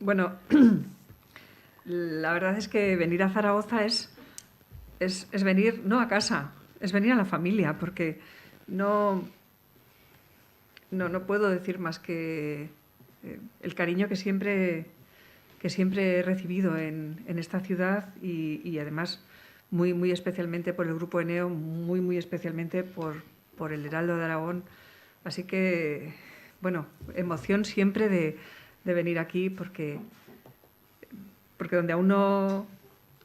Bueno, la verdad es que venir a Zaragoza es venir no a casa, es venir a la familia, porque no, no puedo decir más que el cariño que siempre he recibido en esta ciudad y además muy especialmente por el Grupo Eneo, muy especialmente por el Heraldo de Aragón. Así que, bueno, emoción siempre de venir aquí porque donde a uno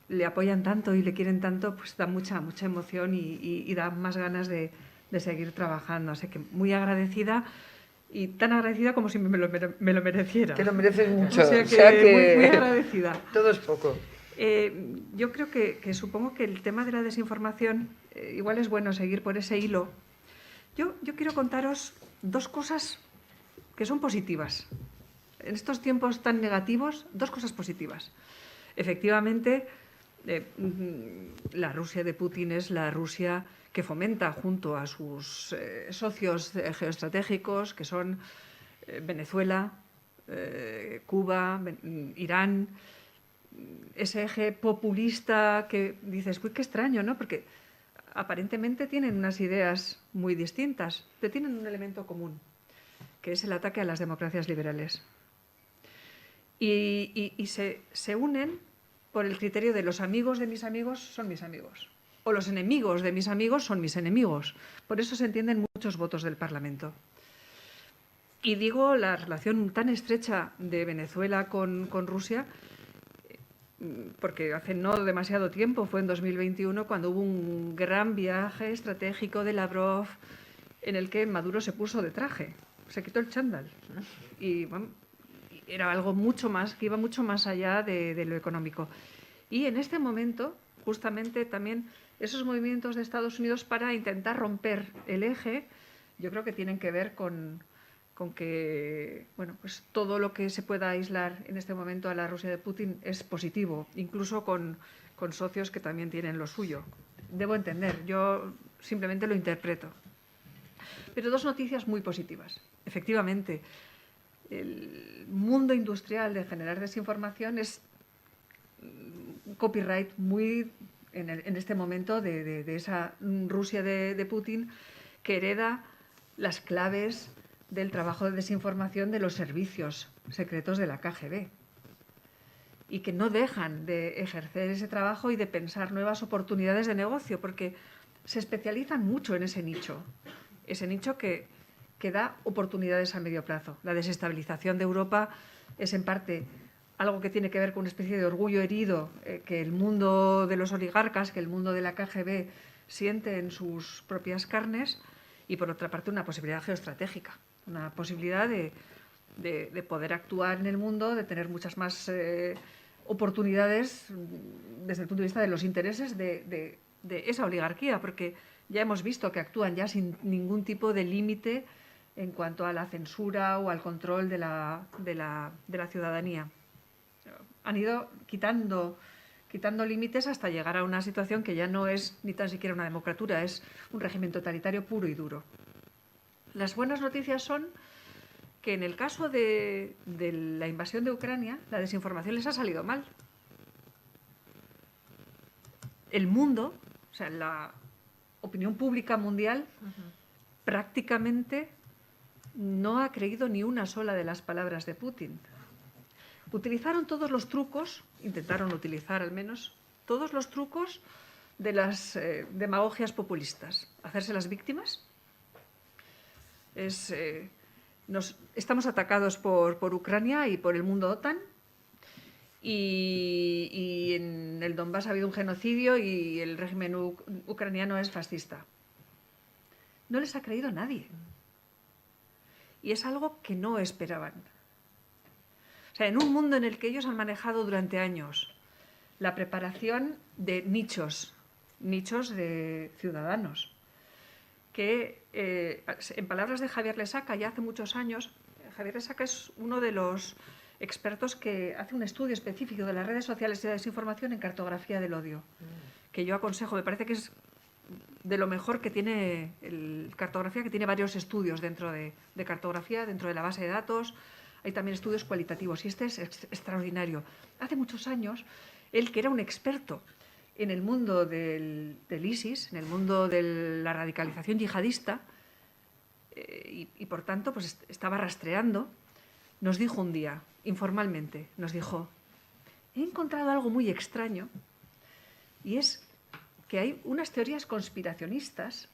le apoyan tanto y le quieren tanto, pues da mucha emoción y da más ganas de seguir trabajando. Así que muy agradecida y tan agradecida como si me lo mereciera. Te lo mereces mucho. O sea que muy agradecida. Todo es poco. Yo creo que supongo que el tema de la desinformación, igual es bueno seguir por ese hilo. Yo quiero contaros dos cosas que son positivas. En estos tiempos tan negativos, dos cosas positivas. Efectivamente, la Rusia de Putin es la Rusia que fomenta junto a sus socios geoestratégicos, que son Venezuela, Cuba, Irán, ese eje populista que dices, uy, qué extraño, ¿no? Porque aparentemente tienen unas ideas muy distintas, pero tienen un elemento común, que es el ataque a las democracias liberales. Y se unen por el criterio de los amigos de mis amigos son mis amigos, o los enemigos de mis amigos son mis enemigos. Por eso se entienden muchos votos del Parlamento. Y digo la relación tan estrecha de Venezuela con Rusia, porque hace no demasiado tiempo, fue en 2021, cuando hubo un gran viaje estratégico de Lavrov en el que Maduro se puso de traje, se quitó el chándal. Y bueno, era algo mucho más, que iba mucho más allá de lo económico. Y en este momento, justamente también esos movimientos de Estados Unidos para intentar romper el eje, yo creo que tienen que ver con que bueno, pues todo lo que se pueda aislar en este momento a la Rusia de Putin es positivo, incluso con socios que también tienen lo suyo. Debo entender, yo simplemente lo interpreto. Pero dos noticias muy positivas. Efectivamente, el mundo industrial de generar desinformación es un copyright muy en este momento de esa Rusia de Putin que hereda las claves del trabajo de desinformación de los servicios secretos de la KGB y que no dejan de ejercer ese trabajo y de pensar nuevas oportunidades de negocio porque se especializan mucho en ese nicho que da oportunidades a medio plazo. La desestabilización de Europa es en parte algo que tiene que ver con una especie de orgullo herido que el mundo de los oligarcas, que el mundo de la KGB siente en sus propias carnes y por otra parte una posibilidad geoestratégica, una posibilidad de poder actuar en el mundo, de tener muchas más oportunidades desde el punto de vista de los intereses de esa oligarquía, porque ya hemos visto que actúan ya sin ningún tipo de límite en cuanto a la censura o al control de la ciudadanía. Han ido quitando límites hasta llegar a una situación que ya no es ni tan siquiera una democracia, es un régimen totalitario puro y duro. Las buenas noticias son que en el caso de la invasión de Ucrania, la desinformación les ha salido mal. El mundo, o sea, la opinión pública mundial, prácticamente no ha creído ni una sola de las palabras de Putin. Utilizaron todos los trucos, intentaron utilizar al menos, todos los trucos de las demagogias populistas. Hacerse las víctimas. Estamos atacados por Ucrania y por el mundo OTAN. Y en el Donbass ha habido un genocidio y el régimen ucraniano es fascista. No les ha creído nadie. Y es algo que no esperaban. O sea, en un mundo en el que ellos han manejado durante años la preparación de nichos de ciudadanos, que en palabras de Javier Lesaca, ya hace muchos años, Javier Lesaca es uno de los expertos que hace un estudio específico de las redes sociales y de desinformación en cartografía del odio, que yo aconsejo, me parece que es de lo mejor que tiene cartografía, que tiene varios estudios dentro de cartografía, dentro de la base de datos. hay también estudios cualitativos, y este es extraordinario. Hace muchos años, él, que era un experto en el mundo del ISIS, en el mundo de la radicalización yihadista, y por tanto pues estaba rastreando, nos dijo un día, informalmente, nos dijo: he encontrado algo muy extraño, y es que hay unas teorías conspiracionistas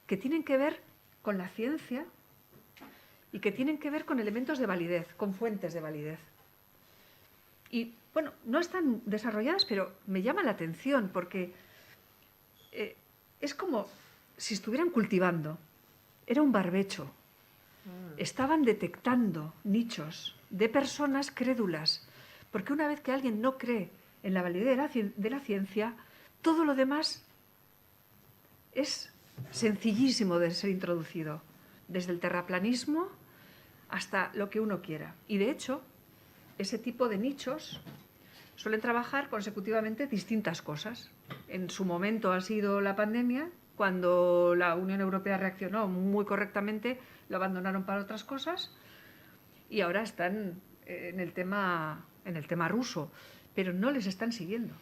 que tienen que ver con la ciencia y que tienen que ver con elementos de validez, con fuentes de validez. Y, bueno, no están desarrolladas, pero me llama la atención porque es como si estuvieran cultivando. Era un barbecho. Estaban detectando nichos de personas crédulas, porque una vez que alguien no cree en la validez de la ciencia, todo lo demás es sencillísimo de ser introducido, desde el terraplanismo hasta lo que uno quiera. Y de hecho, ese tipo de nichos suelen trabajar consecutivamente distintas cosas. En su momento ha sido la pandemia, cuando la Unión Europea reaccionó muy correctamente, lo abandonaron para otras cosas, y ahora están en el tema ruso, pero no les están siguiendo.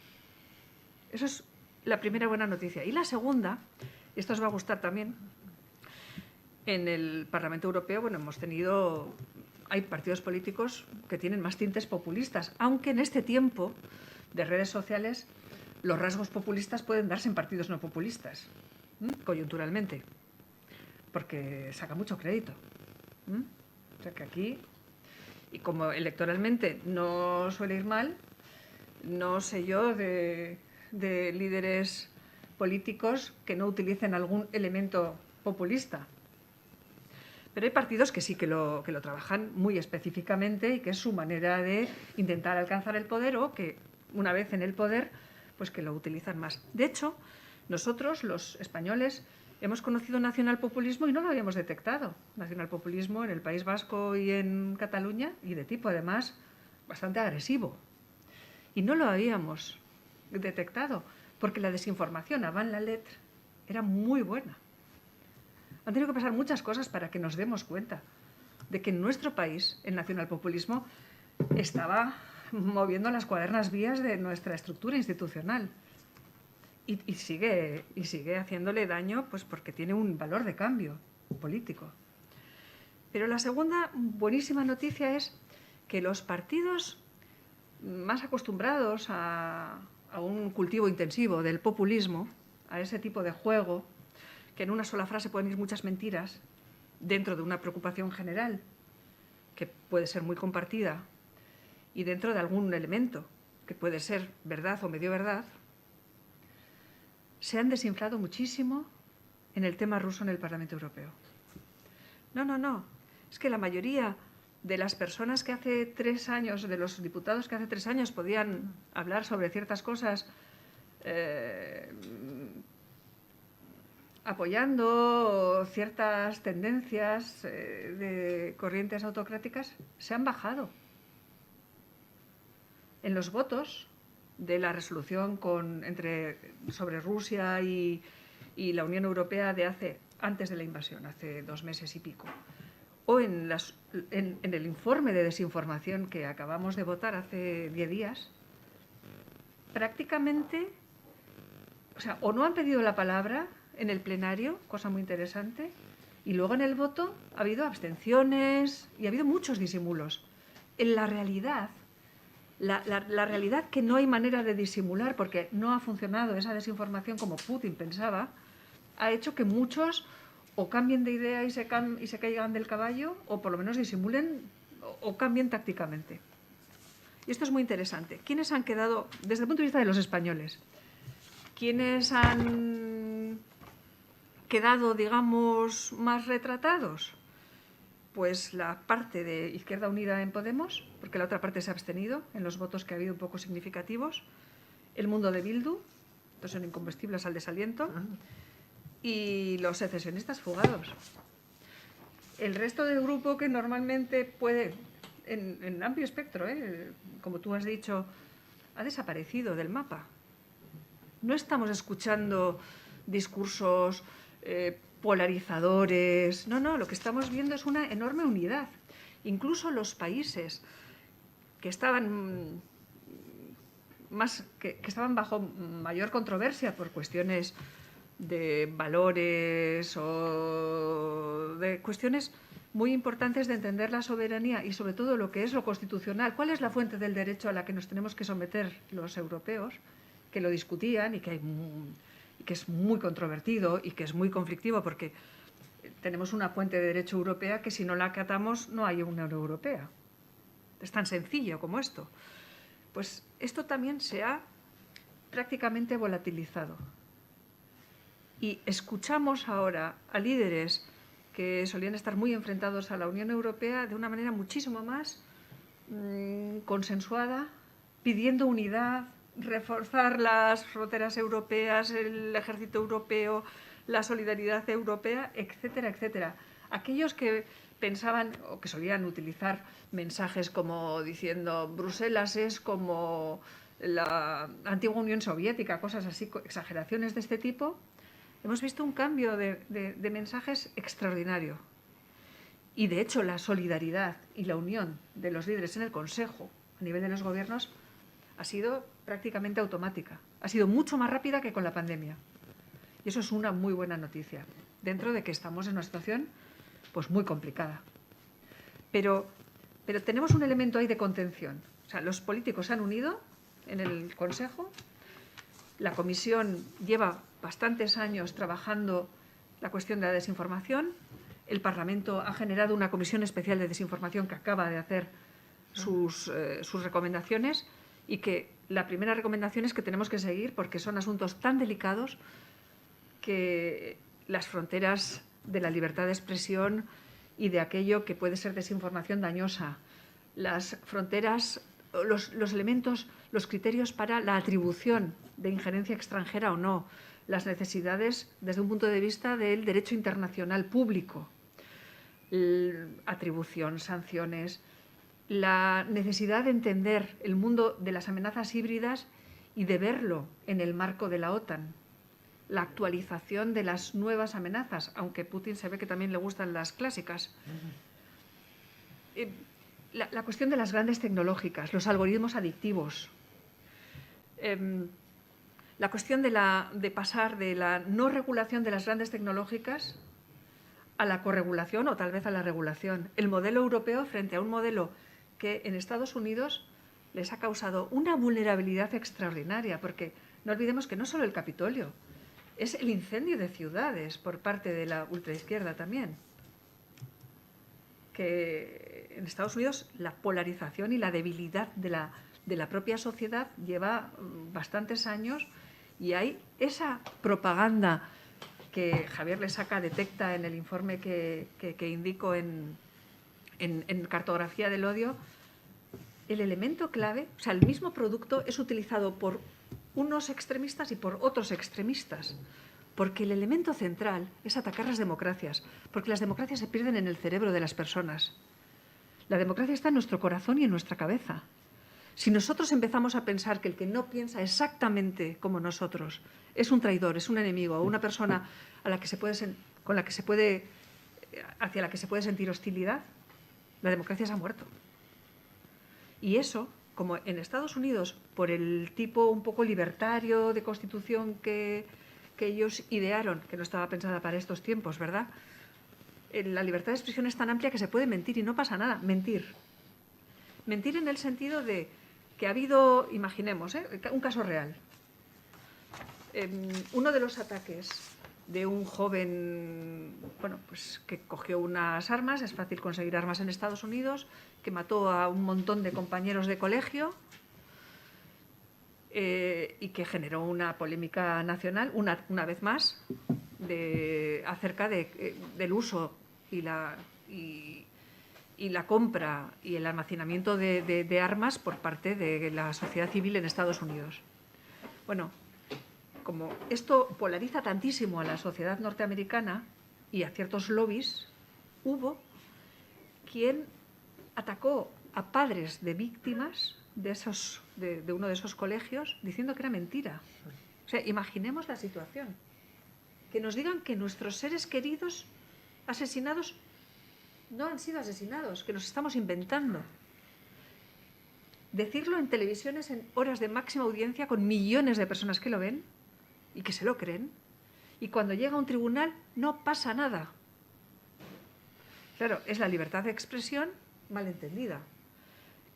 Eso es la primera buena noticia. Y la segunda, esto os va a gustar también, en el Parlamento Europeo, bueno, hay partidos políticos que tienen más tintes populistas, aunque en este tiempo de redes sociales los rasgos populistas pueden darse en partidos no populistas, coyunturalmente, porque saca mucho crédito. O sea que aquí, y como electoralmente no suele ir mal, no sé yo de líderes políticos que no utilicen algún elemento populista. Pero hay partidos que sí que lo trabajan muy específicamente y que es su manera de intentar alcanzar el poder, o que una vez en el poder, pues que lo utilizan más. De hecho, nosotros, los españoles, hemos conocido nacionalpopulismo y no lo habíamos detectado. Nacionalpopulismo en el País Vasco y en Cataluña, y de tipo además bastante agresivo. Y no lo habíamos detectado porque la desinformación avant la lettre era muy buena. Han tenido que pasar muchas cosas para que nos demos cuenta de que en nuestro país el nacionalpopulismo estaba moviendo las cuadernas vías de nuestra estructura institucional. Y sigue haciéndole daño, pues porque tiene un valor de cambio político. Pero la segunda buenísima noticia es que los partidos más acostumbrados a un cultivo intensivo del populismo, a ese tipo de juego, que en una sola frase pueden ir muchas mentiras dentro de una preocupación general, que puede ser muy compartida, y dentro de algún elemento, que puede ser verdad o medio verdad, se han desinflado muchísimo en el tema ruso en el Parlamento Europeo. No. Es que la mayoría de las personas que hace 3 años, de los diputados que hace 3 años podían hablar sobre ciertas cosas, apoyando ciertas tendencias de corrientes autocráticas, se han bajado. En los votos de la resolución sobre Rusia y la Unión Europea de antes de la invasión, hace 2 meses y pico, o en el informe de desinformación que acabamos de votar hace 10 días, prácticamente, o no han pedido la palabra en el plenario, cosa muy interesante, y luego en el voto ha habido abstenciones y ha habido muchos disimulos. En la realidad, la realidad que no hay manera de disimular, porque no ha funcionado esa desinformación como Putin pensaba, ha hecho que muchos o cambien de idea y se caigan del caballo, o por lo menos disimulen o cambien tácticamente. Y esto es muy interesante. ¿Quiénes han quedado, desde el punto de vista de los españoles, quiénes han quedado, digamos, más retratados? Pues la parte de Izquierda Unida en Podemos, porque la otra parte se ha abstenido en los votos que ha habido un poco significativos. El Mundo de Bildu, estos son incombustibles al desaliento. Y los secesionistas fugados. El resto del grupo, que normalmente puede, en amplio espectro, como tú has dicho, ha desaparecido del mapa. No estamos escuchando discursos polarizadores. No, lo que estamos viendo es una enorme unidad. Incluso los países que estaban que estaban bajo mayor controversia por cuestiones de valores o de cuestiones muy importantes de entender la soberanía y sobre todo lo que es lo constitucional. ¿Cuál es la fuente del derecho a la que nos tenemos que someter los europeos? Que lo discutían y que es muy controvertido y que es muy conflictivo porque tenemos una fuente de derecho europea que si no la acatamos no hay una Unión Europea. Es tan sencillo como esto. Pues esto también se ha prácticamente volatilizado. Y escuchamos ahora a líderes que solían estar muy enfrentados a la Unión Europea de una manera muchísimo más consensuada, pidiendo unidad, reforzar las fronteras europeas, el ejército europeo, la solidaridad europea, etcétera, etcétera. Aquellos que pensaban o que solían utilizar mensajes como diciendo Bruselas es como la antigua Unión Soviética, cosas así, exageraciones de este tipo, hemos visto un cambio de mensajes extraordinario. Y de hecho la solidaridad y la unión de los líderes en el Consejo a nivel de los gobiernos ha sido prácticamente automática. Ha sido mucho más rápida que con la pandemia. Y eso es una muy buena noticia, dentro de que estamos en una situación pues muy complicada. Pero tenemos un elemento ahí de contención. O sea, los políticos se han unido en el Consejo. La Comisión lleva bastantes años trabajando la cuestión de la desinformación. El Parlamento ha generado una comisión especial de desinformación que acaba de hacer sus recomendaciones y que la primera recomendación es que tenemos que seguir porque son asuntos tan delicados que las fronteras de la libertad de expresión y de aquello que puede ser desinformación dañosa, las fronteras, los elementos, los criterios para la atribución de injerencia extranjera o no, las necesidades desde un punto de vista del derecho internacional público, atribución, sanciones, la necesidad de entender el mundo de las amenazas híbridas y de verlo en el marco de la OTAN, la actualización de las nuevas amenazas, aunque Putin se ve que también le gustan las clásicas. La cuestión de las grandes tecnológicas, los algoritmos adictivos, la cuestión de pasar de la no regulación de las grandes tecnológicas a la corregulación o tal vez a la regulación. El modelo europeo frente a un modelo que en Estados Unidos les ha causado una vulnerabilidad extraordinaria, porque no olvidemos que no solo el Capitolio, es el incendio de ciudades por parte de la ultraizquierda también. Que en Estados Unidos la polarización y la debilidad de la propia sociedad lleva bastantes años y hay esa propaganda que Javier Lesaca detecta en el informe que indico en Cartografía del Odio. El elemento clave, o sea, el mismo producto es utilizado por unos extremistas y por otros extremistas, porque el elemento central es atacar las democracias, porque las democracias se pierden en el cerebro de las personas. La democracia está en nuestro corazón y en nuestra cabeza. Si nosotros empezamos a pensar que el que no piensa exactamente como nosotros es un traidor, es un enemigo o una persona hacia la que se puede sentir hostilidad, la democracia se ha muerto. Y eso, como en Estados Unidos, por el tipo un poco libertario de constitución que ellos idearon, que no estaba pensada para estos tiempos, ¿verdad? La libertad de expresión es tan amplia que se puede mentir y no pasa nada. Mentir en el sentido de que ha habido, imaginemos, un caso real. Uno de los ataques de un joven, bueno, pues que cogió unas armas, es fácil conseguir armas en Estados Unidos, que mató a un montón de compañeros de colegio y que generó una polémica nacional, una vez más, acerca del uso y la compra y el almacenamiento de armas por parte de la sociedad civil en Estados Unidos. Bueno, como esto polariza tantísimo a la sociedad norteamericana y a ciertos lobbies, hubo quien atacó a padres de víctimas de uno de esos colegios diciendo que era mentira. O sea, imaginemos la situación. Que nos digan que nuestros seres queridos asesinados no han sido asesinados, que nos estamos inventando. Decirlo en televisiones en horas de máxima audiencia con millones de personas que lo ven y que se lo creen, y cuando llega a un tribunal no pasa nada. Claro, es la libertad de expresión mal entendida.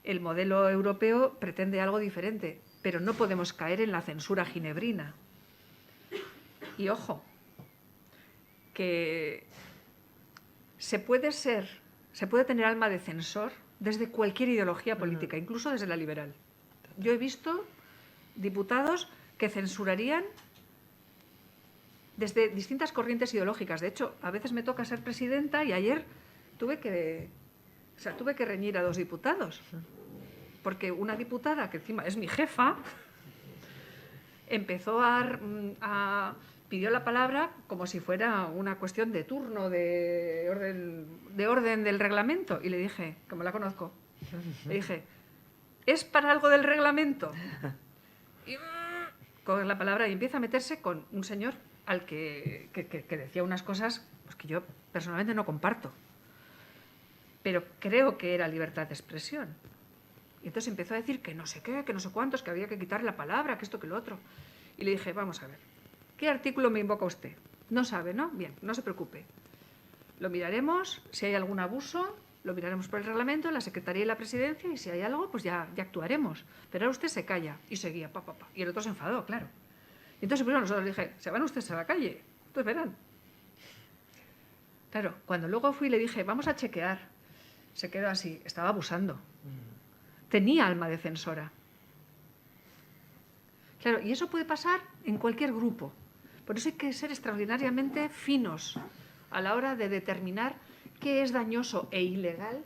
El modelo europeo pretende algo diferente, pero no podemos caer en la censura ginebrina. Y ojo, que se puede tener alma de censor desde cualquier ideología política, incluso desde la liberal. Yo he visto diputados que censurarían desde distintas corrientes ideológicas. De hecho, a veces me toca ser presidenta y ayer tuve que reñir a 2 diputados, porque una diputada, que encima es mi jefa, empezó pidió la palabra como si fuera una cuestión de turno, de orden del reglamento. Y le dije, como la conozco, le dije, ¿es para algo del reglamento? Y coge la palabra y empieza a meterse con un señor al que decía unas cosas pues, que yo personalmente no comparto. Pero creo que era libertad de expresión. Y entonces empezó a decir que no sé qué, que no sé cuántos, que había que quitar la palabra, que esto, que lo otro. Y le dije, vamos a ver, ¿qué artículo me invoca usted? No sabe, ¿no? Bien, no se preocupe. Lo miraremos, si hay algún abuso, lo miraremos por el reglamento, la Secretaría y la Presidencia, y si hay algo, pues ya actuaremos. Pero ahora usted se calla. Y seguía, Y el otro se enfadó, claro. Y entonces primero nosotros le dije, se van ustedes a la calle, ustedes verán. Claro, cuando luego fui y le dije, vamos a chequear, se quedó así, estaba abusando. Tenía alma de censora. Claro, y eso puede pasar en cualquier grupo. Por eso hay que ser extraordinariamente finos a la hora de determinar qué es dañoso e ilegal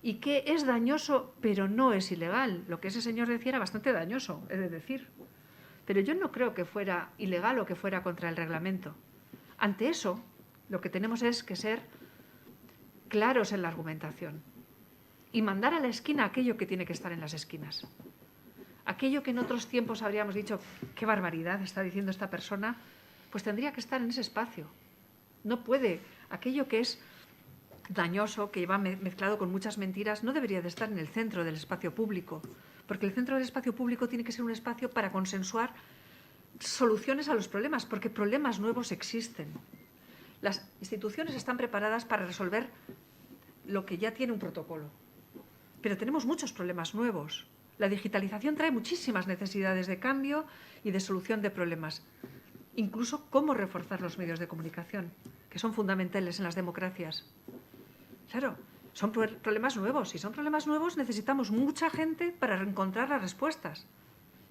y qué es dañoso pero no es ilegal. Lo que ese señor decía era bastante dañoso, he de decir. Pero yo no creo que fuera ilegal o que fuera contra el reglamento. Ante eso, lo que tenemos es que ser claros en la argumentación y mandar a la esquina aquello que tiene que estar en las esquinas. Aquello que en otros tiempos habríamos dicho, qué barbaridad está diciendo esta persona, pues tendría que estar en ese espacio. No puede. Aquello que es dañoso, que va mezclado con muchas mentiras, no debería de estar en el centro del espacio público, porque el centro del espacio público tiene que ser un espacio para consensuar soluciones a los problemas, porque problemas nuevos existen. Las instituciones están preparadas para resolver lo que ya tiene un protocolo, pero tenemos muchos problemas nuevos. La digitalización trae muchísimas necesidades de cambio y de solución de problemas. Incluso cómo reforzar los medios de comunicación, que son fundamentales en las democracias. Claro, son problemas nuevos. Si son problemas nuevos, necesitamos mucha gente para encontrar las respuestas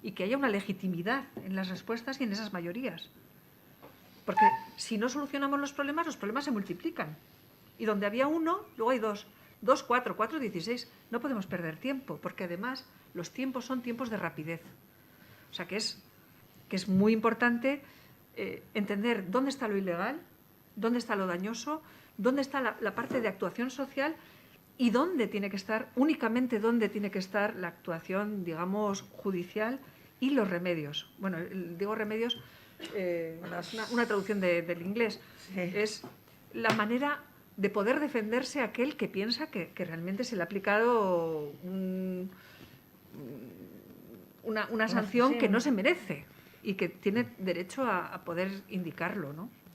y que haya una legitimidad en las respuestas y en esas mayorías. Porque si no solucionamos los problemas se multiplican. Y donde había uno, luego hay dos, 4, 16. No podemos perder tiempo, porque además los tiempos son tiempos de rapidez. O sea que es muy importante entender dónde está lo ilegal, dónde está lo dañoso, dónde está la parte de actuación social y dónde tiene que estar, únicamente dónde tiene que estar la actuación, digamos, judicial y los remedios. Bueno, digo remedios, una traducción del inglés. Sí. Es la manera de poder defenderse a aquel que piensa que realmente se le ha aplicado una sanción que no se merece y que tiene derecho a poder indicarlo, ¿no?